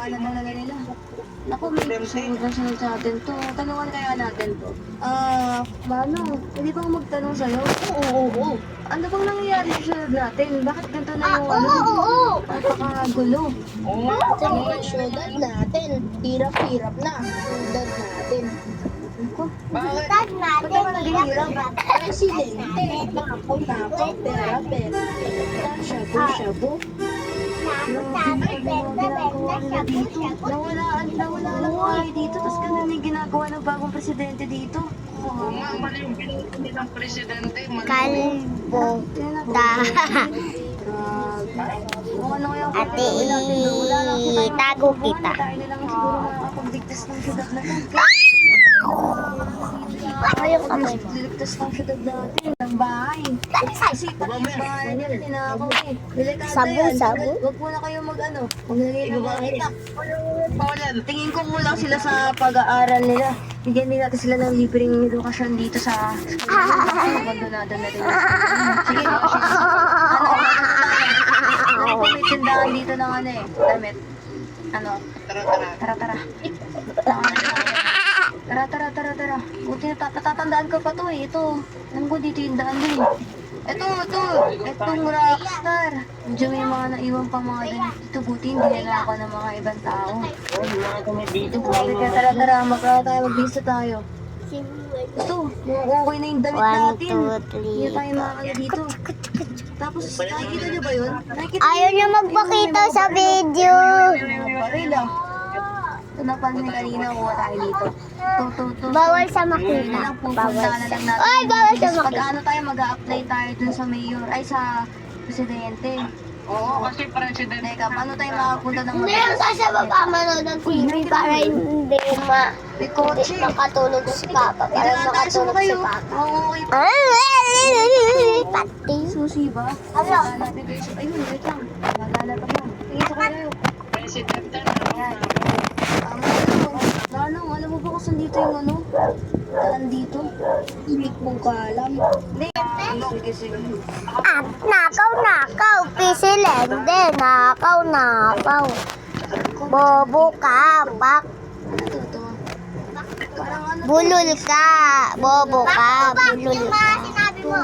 na talaga nila. Naku, may sunod sa atin to. Tanungan kaya natin to. Manong, hindi ba ako magtanong sa'yo? Oo. Ano bang nangyayari sa sunod natin? Bakit ganito na yung napakagulo? Sa mga syudad natin, hirap-hirap na. Syudad natin. Ako, Syudad ba't naman naging hirap? Presidente, nakaw, pera. Shabu-shabu. Nawala lang tayo dito, tapos ganun yung ginagawa ng bagong presidente dito. Mali yung pinili ng presidente. Kalbo. Kung ano kaya Ate, itago kita. tayo na lang siguro makakapagligtas ng syudad na yan. Ayaw ka ba? Ligtas ng syudad natin, ng bahay. Kasi pati yung bahay nila, tinakaw eh. Delikado yan. Sabu? Huwag muna kayo maglagay ng mga itak. Tingin ko muna sila sa pag-aaral nila. Bigyan din natin sila ng libreng edukasyon dito sa abandonado na rin. Sige, ano, may tindahan dito ng ano eh, damit. Ano? Tara. Buti natatandaan ko pa to eh. Ito. Alam ko dito yung daan din. Itong rockstar. Medyo may mga naiwan pa mga damit dito. Buti hindi nila ako ng mga ibang tao. Tara. Magbisa tayo. Ito, okay na yung damit 1, natin. 2, 3. Hindi tayo makakala dito. Tapos, nakikita nyo ba yun? Ayaw niya magpakita sa video. Baril ah. Ito napansin kanina kuha tayo dito. Bawal sa makita. Bawal sa... Ay, bawal sa Pag makita. ano tayo, mag-a-apply tayo dun sa mayor, ay sa presidente. Oo, kasi presidente. Teka, paano tayo makapunta ng Hindi lang sa baba manood ng TV para hindi May kotse. makatulog si Papa. Dito Para na tayo, sumo makatulog si kayo. Papa. Oo, okay. Pati. Susi ba? Ano? Hanapin ko yung... Ayun, wait lang. Magala pa ba? Tingin ko kayo. Presidente na. Ayan. Alam mo ba kung saan dito yung ano? Daan dito? Hindi ko alam. Hindi. Sige. At nakaw, pisilende, nakaw. Bobo ka, bak. Ito. Parang ano? Bulol ka, bobo ka, bulol ka. Sinabi mo.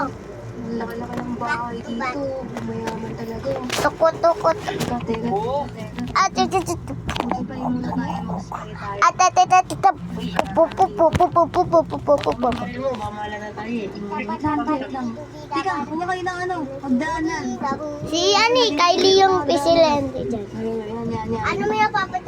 Ang laki-laki ng bahay dito. Mayaman talaga. Tukot. Teka. At Mag-apply muna tayo. Mag-spray tayo. Ay mo, mamala na tayo eh. Wait lang. Teka, kuha kayo ng ano? Pagdaanan. si Kylie yung pisilende dyan. Ayan. Ano mo yung papataw?